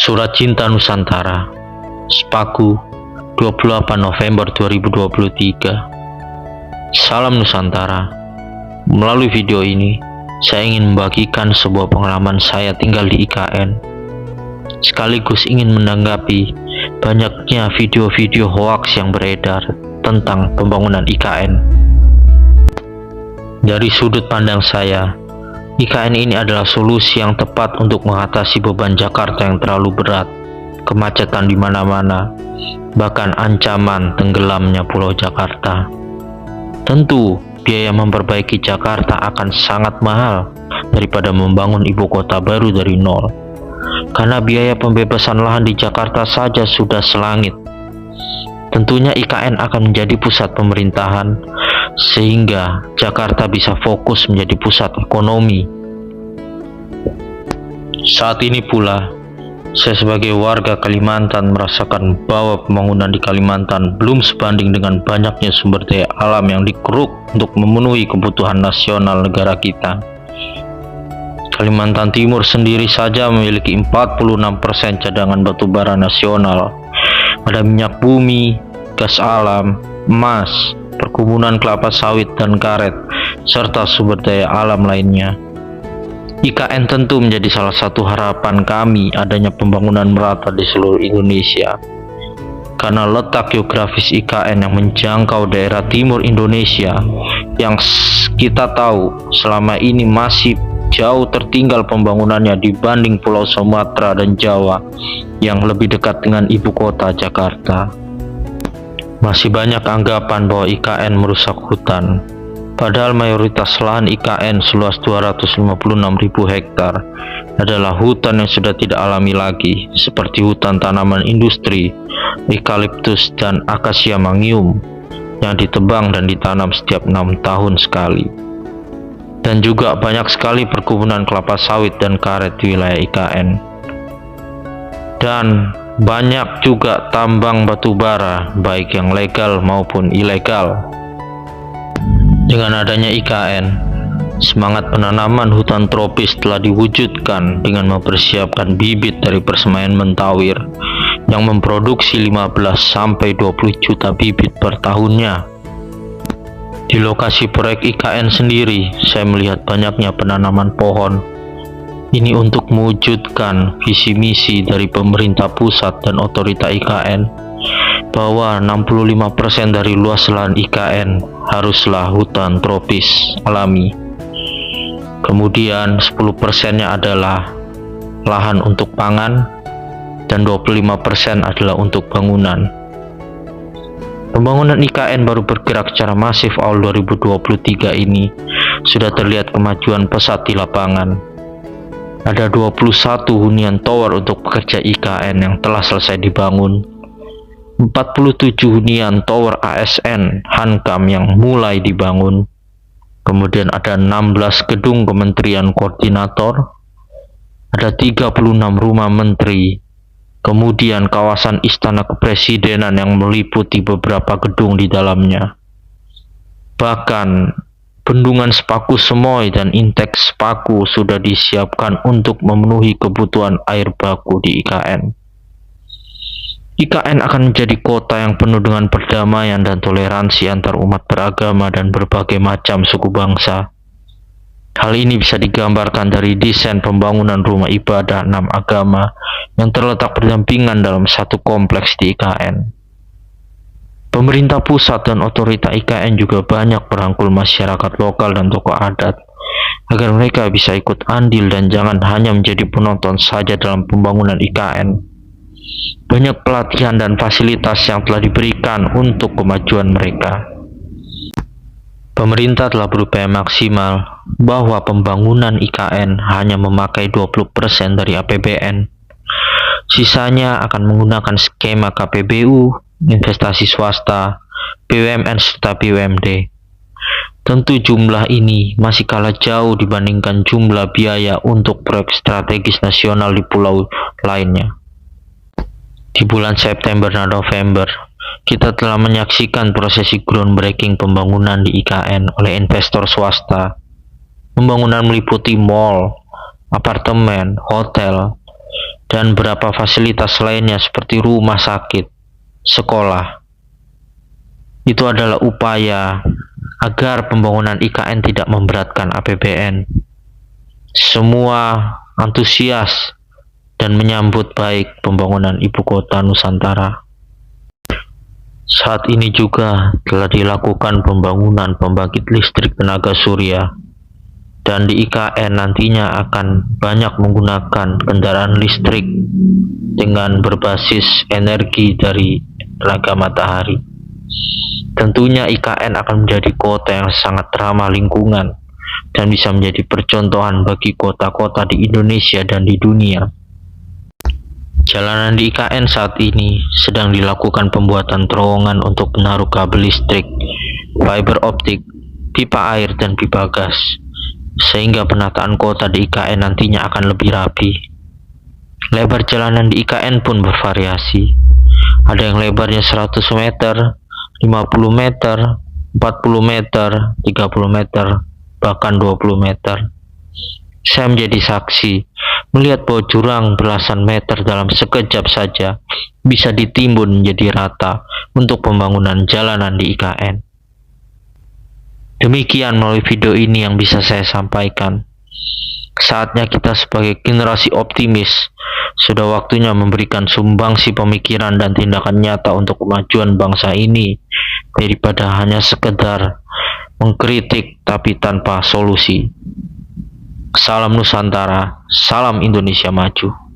Surat Cinta Nusantara, Sepaku, 28 November 2023. Salam Nusantara. Melalui video ini, saya ingin membagikan sebuah pengalaman saya tinggal di IKN, sekaligus ingin menanggapi banyaknya video-video hoaks yang beredar tentang pembangunan IKN. Dari sudut pandang saya, IKN ini adalah solusi yang tepat untuk mengatasi beban Jakarta yang terlalu berat, kemacetan di mana-mana, bahkan ancaman tenggelamnya Pulau Jakarta. Tentu, biaya memperbaiki Jakarta akan sangat mahal daripada membangun ibu kota baru dari nol, karena biaya pembebasan lahan di Jakarta saja sudah selangit. Tentunya IKN akan menjadi pusat pemerintahan, sehingga Jakarta bisa fokus menjadi pusat ekonomi. Saat ini pula, saya sebagai warga Kalimantan merasakan bahwa pembangunan di Kalimantan belum sebanding dengan banyaknya sumber daya alam yang dikeruk untuk memenuhi kebutuhan nasional negara kita. Kalimantan Timur sendiri saja memiliki 46% cadangan batubara nasional. Ada minyak bumi, gas alam, emas, perkebunan kelapa sawit dan karet, serta sumber daya alam lainnya. IKN tentu menjadi salah satu harapan kami adanya pembangunan merata di seluruh Indonesia. Karena letak geografis IKN yang menjangkau daerah timur Indonesia, yang kita tahu selama ini masih jauh tertinggal pembangunannya dibanding Pulau Sumatera dan Jawa yang lebih dekat dengan ibu kota Jakarta. Masih banyak anggapan bahwa IKN merusak hutan, padahal mayoritas lahan IKN seluas 256.000 hektar adalah hutan yang sudah tidak alami lagi, seperti hutan tanaman industri, eukaliptus dan akasia mangium yang ditebang dan ditanam setiap 6 tahun sekali. Dan juga banyak sekali perkebunan kelapa sawit dan karet di wilayah IKN. Dan banyak juga tambang batu bara, baik yang legal maupun ilegal. Dengan adanya IKN, semangat penanaman hutan tropis telah diwujudkan dengan mempersiapkan bibit dari persemaian Mentawir yang memproduksi 15-20 juta bibit per tahunnya. Di lokasi proyek IKN sendiri, saya melihat banyaknya penanaman pohon. Ini untuk mewujudkan visi misi dari pemerintah pusat dan otorita IKN bahwa 65% dari luas lahan IKN haruslah hutan tropis alami. Kemudian 10%-nya adalah lahan untuk pangan dan 25% adalah untuk bangunan. Pembangunan IKN baru bergerak secara masif awal 2023 ini sudah terlihat kemajuan pesat di lapangan. Ada 21 hunian tower untuk pekerja IKN yang telah selesai dibangun, 47 hunian tower ASN Hankam yang mulai dibangun, kemudian ada 16 gedung kementerian koordinator, ada 36 rumah menteri, kemudian kawasan istana kepresidenan yang meliputi beberapa gedung di dalamnya. Bahkan bendungan Sepaku Semoy dan Inteks Sepaku sudah disiapkan untuk memenuhi kebutuhan air baku di IKN. IKN akan menjadi kota yang penuh dengan perdamaian dan toleransi antar umat beragama dan berbagai macam suku bangsa. Hal ini bisa digambarkan dari desain pembangunan rumah ibadah 6 agama yang terletak berdampingan dalam satu kompleks di IKN. Pemerintah pusat dan otorita IKN juga banyak merangkul masyarakat lokal dan tokoh adat agar mereka bisa ikut andil dan jangan hanya menjadi penonton saja dalam pembangunan IKN. Banyak pelatihan dan fasilitas yang telah diberikan untuk kemajuan mereka. Pemerintah telah berupaya maksimal bahwa pembangunan IKN hanya memakai 20% dari APBN. Sisanya akan menggunakan skema KPBU, investasi swasta, BUMN serta BUMD. Tentu jumlah ini masih kalah jauh dibandingkan jumlah biaya untuk proyek strategis nasional di pulau lainnya. Di bulan September dan November, kita telah menyaksikan prosesi groundbreaking pembangunan di IKN oleh investor swasta. Pembangunan meliputi mall, apartemen, hotel, dan beberapa fasilitas lainnya seperti rumah sakit, sekolah. Itu adalah upaya agar pembangunan IKN tidak memberatkan APBN. Semua antusias dan menyambut baik pembangunan ibu kota Nusantara. Saat ini juga telah dilakukan pembangunan pembangkit listrik tenaga surya, dan di IKN nantinya akan banyak menggunakan kendaraan listrik dengan berbasis energi dari tenaga matahari. Tentunya IKN akan menjadi kota yang sangat ramah lingkungan dan bisa menjadi percontohan bagi kota-kota di Indonesia dan di dunia. Jalanan di IKN saat ini sedang dilakukan pembuatan terowongan untuk menaruh kabel listrik, fiber optik, pipa air, dan pipa gas, sehingga penataan kota di IKN nantinya akan lebih rapi. Lebar jalanan di IKN pun bervariasi. Ada yang lebarnya 100 meter, 50 meter, 40 meter, 30 meter, bahkan 20 meter. Saya menjadi saksi melihat bahwa jurang belasan meter dalam sekejap saja bisa ditimbun menjadi rata untuk pembangunan jalanan di IKN. Demikian melalui video ini yang bisa saya sampaikan. Saatnya kita sebagai generasi optimis sudah waktunya memberikan sumbangsi pemikiran dan tindakan nyata untuk kemajuan bangsa ini, daripada hanya sekedar mengkritik tapi tanpa solusi. Salam Nusantara, salam Indonesia maju.